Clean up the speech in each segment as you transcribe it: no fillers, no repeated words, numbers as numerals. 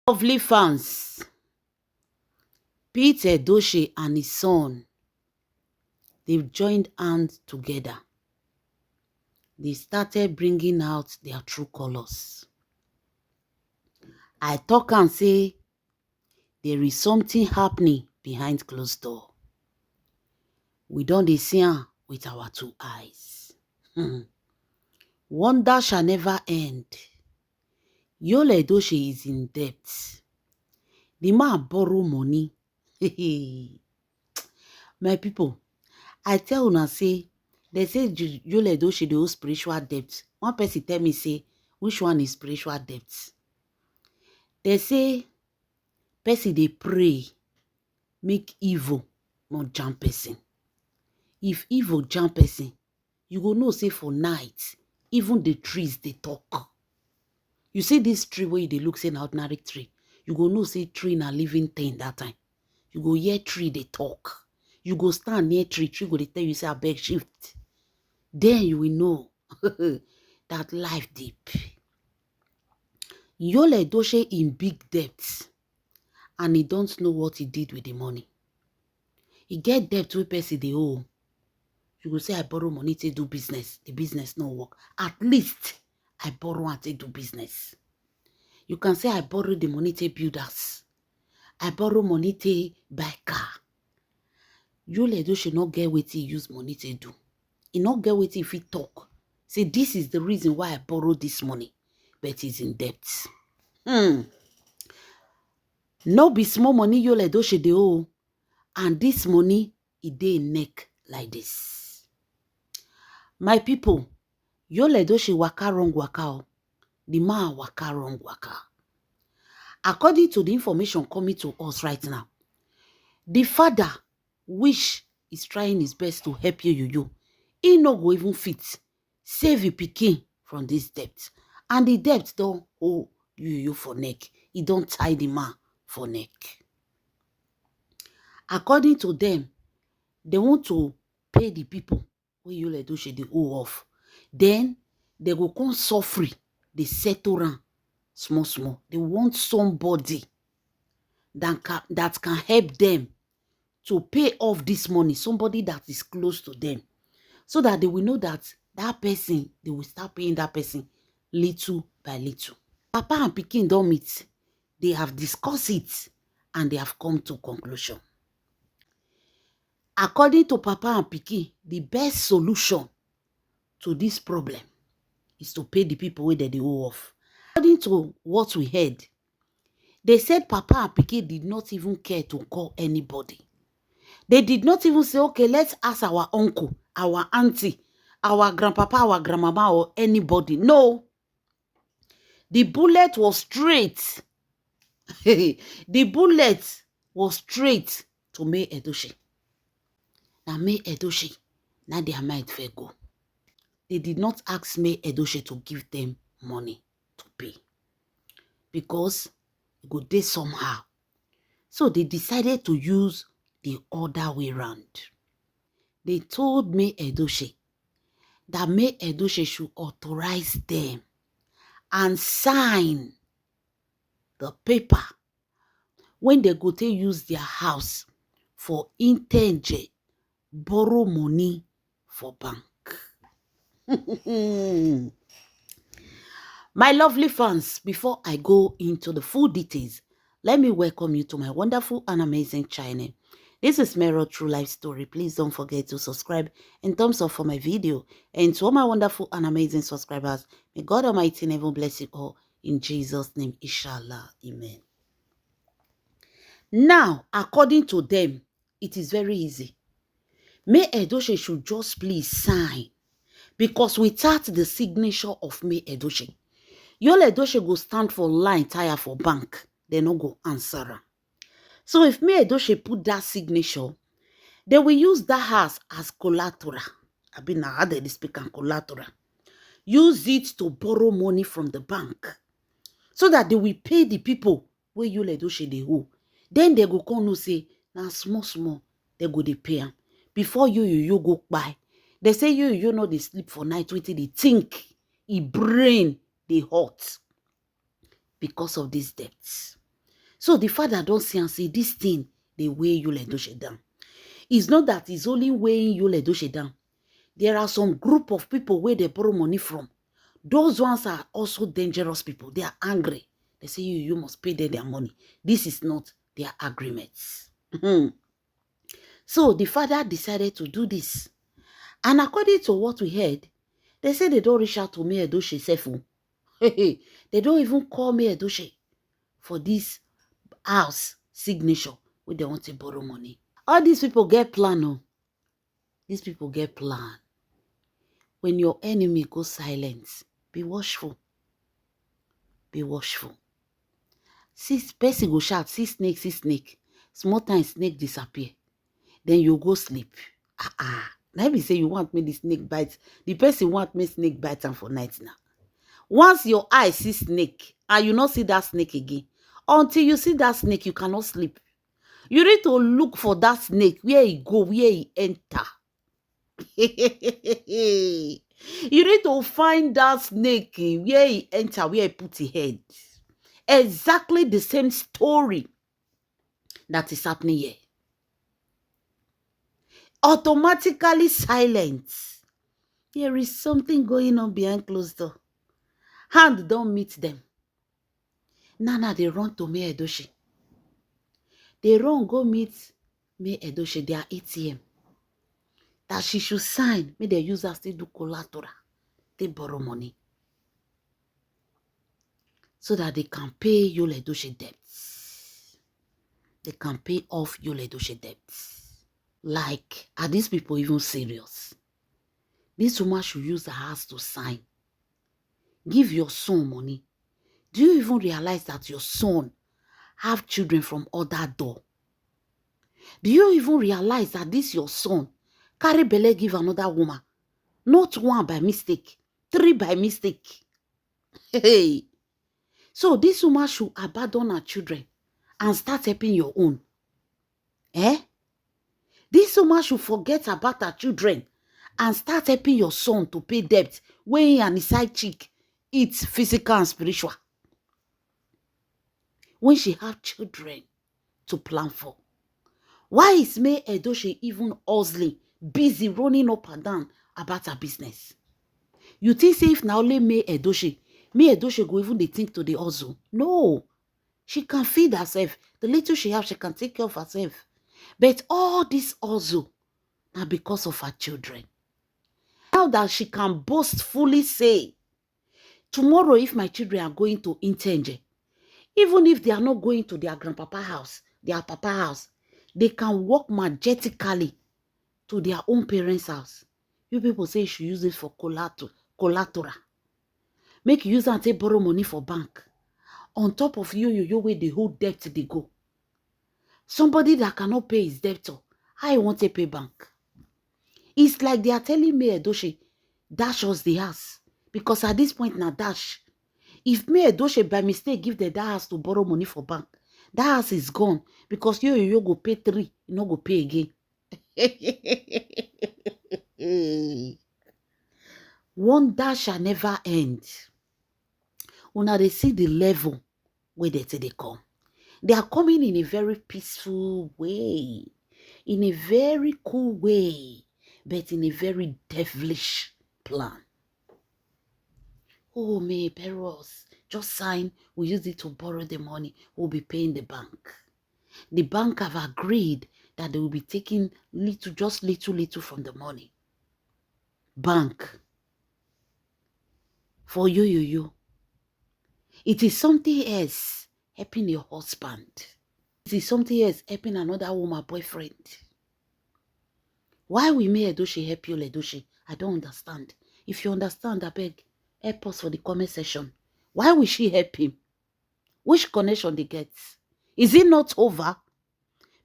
Lovely fans, Pete Edochie and his son, they've joined hands together. They started bringing out their true colors. I talk and say there is something happening behind closed door. We don't see am with our two eyes. Wonder shall never end. Yul Edochie is in debt. The man borrow money. My people, I tell una say, they say Yul Edochie dey owe spiritual debt. One person tell me say, which one is spiritual debt? They say, person dey pray, make evil not jam person. If evil jam person, you go know say for night, even the trees they talk. You see this tree where they look say an ordinary tree, you go know say tree na living thing that time. You go hear tree they talk. You go stand near tree go they tell you say abeg shift. Then you will know that life deep. Yul Edochie in big debt and he don't know what he did with the money. He get debt with person they owe. You go say I borrow money to do business. The business no work. At least I borrow and to do business. You can say I borrow the money to build house. I borrow money to buy car. Yul Edochie not get what he use money to do. He not get what if he talk. Say this is the reason why I borrow this money. But he's in debt. No be small money Yul Edochie dey owe. And this money, it dey neck like this. My people, Yul Edochie waka wrong waka o. The man waka wrong waka. According to the information coming to us right now, the father, which is trying his best to help you, he no go even fit save your pikin from this debt. And the debt don't hold you for neck. He don't tie the man for neck. According to them, they want to pay the people who Yul Edochie dey owe off. Then they go come suffer, they settle around small. They want somebody that can help them to pay off this money, somebody that is close to them, so that they will know that that person, they will start paying that person little by little. Papa and pikin don't meet. They have discussed it and they have come to conclusion. According to Papa and pikin, the best solution to this problem is to pay the people where they owe off. According to what we heard, they said Papa and pikin did not even care to call anybody. They did not even say, okay, let's ask our uncle, our auntie, our grandpapa, our grandmama, or anybody. No. The bullet was straight. The bullet was straight to May Edochie. Now May Edochie, now their mind fair go. They did not ask May Edochie to give them money to pay, because it go dey somehow. So they decided to use the other way around. They told May Edochie that May Edochie should authorize them and sign the paper when they go to use their house for intended borrow money for bank. My lovely fans, before I go into the full details, let me welcome you to my wonderful and amazing channel. This is Mero True Life Story. Please don't forget to subscribe and thumbs up for my video. And to all my wonderful and amazing subscribers, may God Almighty never bless you all. In Jesus' name, inshallah. Amen. Now, according to them, it is very easy. May Edochie should just please sign, because without the signature of May Edochie, Yul Edochie go stand for line tire for bank. They no go answer her. So if May Edochie put that signature, they will use that house as collateral. I mean, how they speak and collateral. Use it to borrow money from the bank, so that they will pay the people where Yul Edochie they owe. Then they go come no say, now small, they go they pay them. Before you go buy. They say you know they sleep for night waiting, they think, brain they hot because of these debts. So the father don't see and say, this thing, they weigh Yul Edochie down. It's not that it's only weighing Yul Edochie down. There are some group of people where they borrow money from. Those ones are also dangerous people. They are angry. They say, you must pay them their money. This is not their agreements. So the father decided to do this. And according to what we heard, they say they don't reach out to May Edochie Sefu. They don't even call May Edochie for this house signature where they want to borrow money. All these people get plan. Oh. These people get plan. When your enemy goes silent, be watchful. Be watchful. See, person go shout, see snake. Small time snake disappear. Then you go sleep. Let me say you want me the snake bite. The person want me snake bite am for night now. Once your eye see snake and you not see that snake again, until you see that snake, you cannot sleep. You need to look for that snake, where he go, where he enter. You need to find that snake where he enter, where he put his head. Exactly the same story that is happening here. Automatically silent. There is something going on behind closed door. Hand don't meet them. Now they run to May Edochie. They run go meet May Edochie, their ATM. That she should sign. May they use us to do collateral. They borrow money. So that they can pay Yul Edochie debts. They can pay off Yul Edochie debts. Like, are these people even serious? This woman should use her house to sign. Give your son money. Do you even realize that your son have children from other door? Do you even realize that this your son carry belle give another woman? Not one by mistake, 3 by mistake. Hey. So this woman should abandon her children and start helping your own. This woman should forget about her children and start helping your son to pay debt when he and his side chick eat physical and spiritual. When she have children to plan for. Why is May Edochie even hustling, busy running up and down about her business? You think say if now only May Edochie go even they think to the hustle? No. She can feed herself. The little she have, she can take care of herself. But all this hustle now because of her children. Now that she can boastfully say, tomorrow if my children are going to Intenje, even if they are not going to their grandpapa house, their papa house, they can walk majestically to their own parents' house. You people say you should use it for collateral. Make you use and take borrow money for bank. On top of you where the whole debt they go. Somebody that cannot pay his debtor, how you want to pay bank? It's like they are telling me, Edochie, dash us the house. Because at this point now, dash. If May Edochie by mistake give the that house to borrow money for bank, that house is gone. Because you go pay 3, you no go pay again. Wonder shall never end. Una they see the level where they come. They are coming in a very peaceful way, in a very cool way, but in a very devilish plan. Oh, May Perros, just sign, we use it to borrow the money, we'll be paying the bank. The bank have agreed that they will be taking just little from the money. Bank. For you. It is something else helping your husband. It is something else helping another woman boyfriend. Why will May Edochie help you, Edochie? I don't understand. If you understand, I beg, help us for the comment section. Why will she help him? Which connection they get? Is it not over?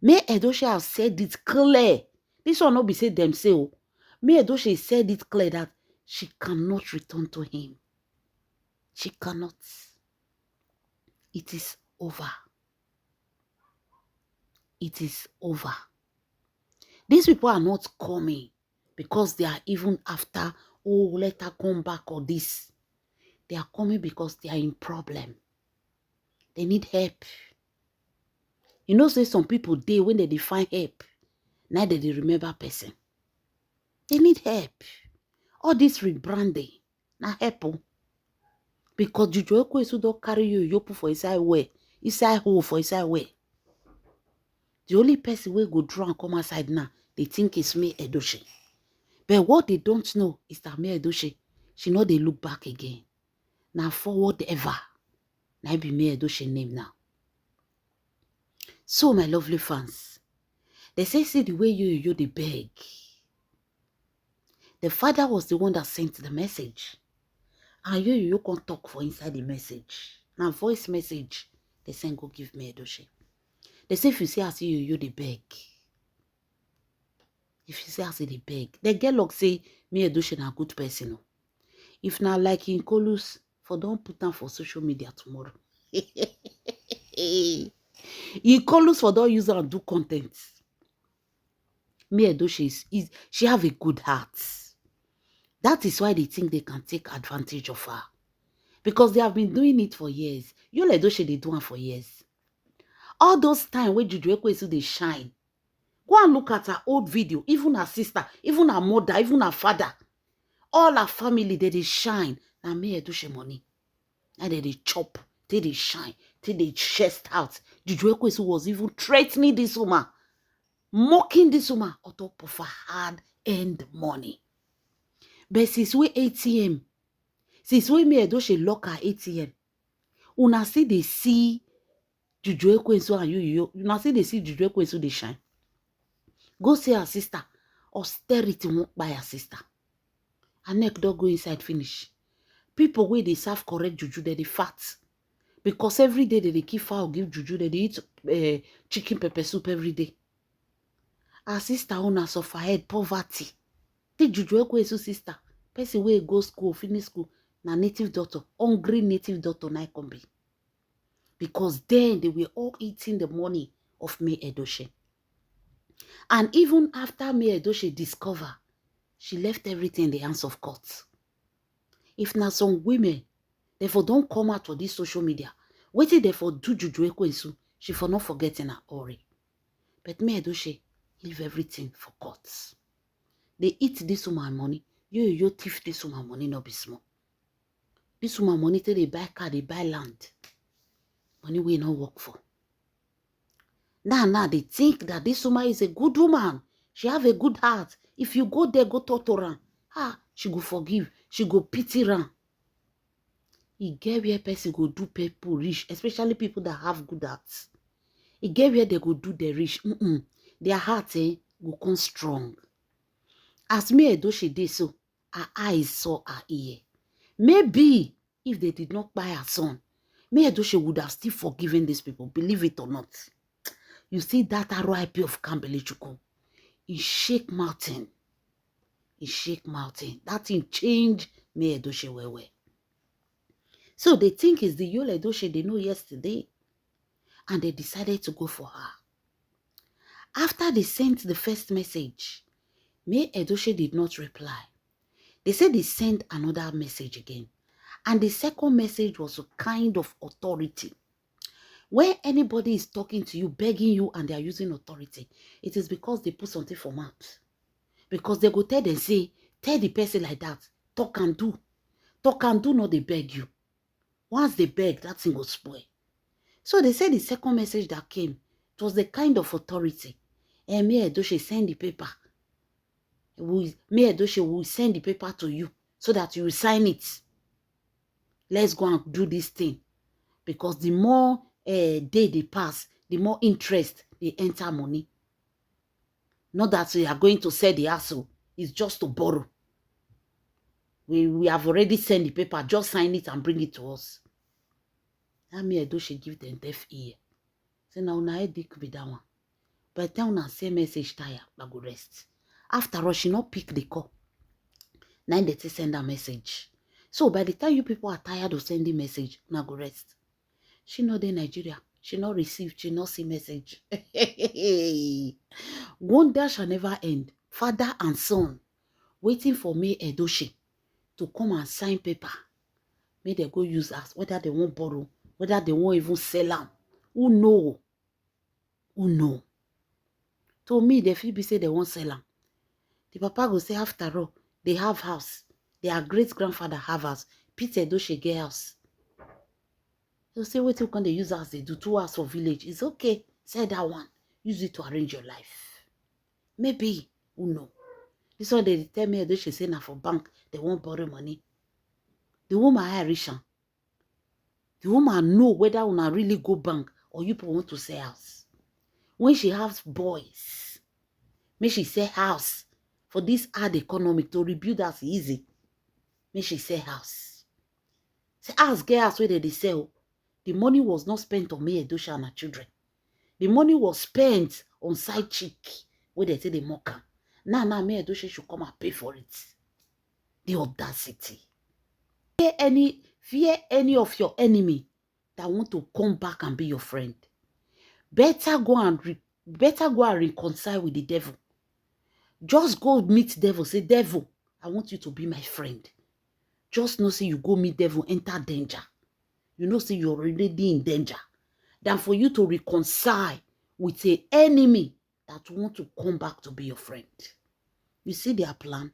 May Edochie have said it clear. This one not be said them say, oh. May Edochie said it clear that she cannot return to him. She cannot. It is over. It is over. These people are not coming because they are even after, oh, let her come back or this. They are coming because they are in problem. They need help. You know, say some people dey when they find help, now they remember person. They need help. All this rebranding, na help. Because Juju Ekwesu don't carry you put for inside where, inside hole for inside where. The only person will go draw and come outside now, they think it's me Edochie. But what they don't know is that me Edochie, she know they look back again. Now forward ever. Now be me Edochie name now. So my lovely fans, they say see the way you they beg. The father was the one that sent the message. And you can't talk for inside the message. Now voice message, they send go give me Edochie. They say if you see as you they beg. If you see as they beg, the girl like say me Edochie na good person. If not like in Colus, for don't put them for social media tomorrow. In Colus for don't use and do content. Me Edochie is she have a good heart. That is why they think they can take advantage of her. Because they have been doing it for years. You Edochie they do it for years. All those times when Juju Ekwesu they shine. Go and look at her old video. Even her sister, even her mother, even her father. All her family, they shine. Now me Edochie money. And they chop. They shine. They chest out. Juju Ekwesu was even threatening this woman. Mocking this woman on top of her hard-earned money. But since we ATM, since we me Edochie lock her ATM, una see they see Juju Ekwesu and you una see they see Juju Ekwesu they shine. Go see her sister. Austerity won't buy her sister. Her neck don't go inside finish. People where they serve correct juju, they fat. Because every day they keep fowl, give juju, they eat chicken pepper soup every day. Her sister owner suffer head poverty. The Juju Ekwesu sister, person where go school, finish school, na native doctor, hungry native doctor na come be. Because then they were all eating the money of me Edochie. And even after me Edochie discover, she left everything in the hands of court. If now some women, therefore don't come out for this social media, waiting therefore do Juju Ekwesu, she for not forgetting her ori. But me Edochie leave everything for courts. They eat this woman money. You thief this woman money no be small. This woman money till they buy car, they buy land. Money we not work for. Now they think that this woman is a good woman. She have a good heart. If you go there, go talk to her. She go forgive. She go pity her. He get where person go do people rich, especially people that have good hearts. He get where they go do the rich. Their heart go come strong. As me Edochie did so, her eyes saw her ear. Maybe if they did not buy her son, me Edochie would have still forgiven these people, believe it or not. You see that RIP of Kambele-Chukwu, he shake mountain. He shake mountain. That thing change me Edochie well. So they think it's the Yul Edochie they know yesterday. And they decided to go for her. After they sent the first message, me Edochie did not reply. They said they sent another message again. And the second message was a kind of authority. When anybody is talking to you, begging you, and they are using authority, it is because they put something for mouth. Because they go tell them, say, tell the person like that, talk and do. Talk and do, not they beg you. Once they beg, that thing will spoil. So they said the second message that came, it was the kind of authority. And me Edochie send the paper. Me Edochie will send the paper to you so that you will sign it. Let's go and do this thing. Because the more day they pass, the more interest they enter money. Not that we are going to sell the asshole. It's just to borrow. We have already sent the paper. Just sign it and bring it to us. That me Edochie give them deaf ear. Say now na head could be that one. By the time una say message tire, I go rest. After all, she not pick the call. Now they send a message. So by the time you people are tired of sending message, una go rest. She not in Nigeria. She not receive. She not see message. Wonder shall never end. Father and son waiting for me Edochie to come and sign paper. May they go use us. Whether they won't borrow, whether they won't even sell them. Who know? who know. To me, the fit be say they won't sell am. The papa go say, after all, they have house. Their great-grandfather have house. Peter Edochie get house. They'll say, wait till can they use house? They do 2 hours for village. It's okay. Say that one. Use it to arrange your life. Maybe. Who know? This one they tell me Edochie say now for bank. They won't borrow money. The woman Irish. The woman know whether una really go bank or you people want to sell house. When she has boys, may she sell house. For this hard economic to rebuild house easy. May she sell house. Say house get house where they sell. The money was not spent on me, Edochie and her children. The money was spent on side chick where they say they mock her. Now, me Edochie should come and pay for it. The audacity. Fear any of your enemy that want to come back and be your friend. Better go and reconcile with the devil. Just go meet devil. Say, devil, I want you to be my friend. Just know, say you go meet devil, enter danger. You know, say you're already in danger. Than for you to reconcile with an enemy that want to come back to be your friend. You see their plan?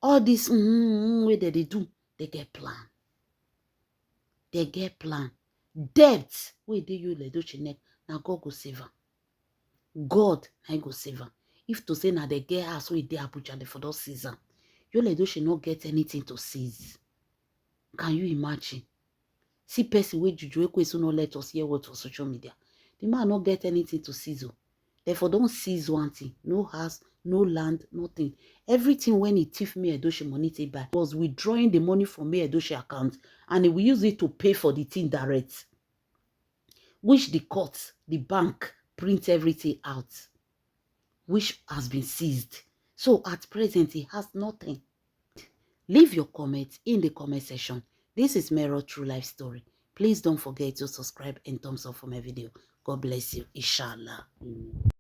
All this way that they do, they get plan. They get plan. Debt, where they you Edochie neck, now God go save her. God, I go save her. If to say now they get house where they Abuja for those season, you Edochie not get anything to seize. Can you imagine? See person wey juju wey so no let us hear what on social media. The man not get anything to seize. Therefore, don't seize one thing. No house, no land, nothing. Everything when he thief me Edochie money take buy was withdrawing the money from me Edochie account, and he will use it to pay for the thing direct. Which the court, the bank, print everything out, which has been seized. So at present, he has nothing. Leave your comments in the comment section. This is Mero True Life Story. Please don't forget to subscribe and thumbs up for my video. God bless you. Inshallah. Amen.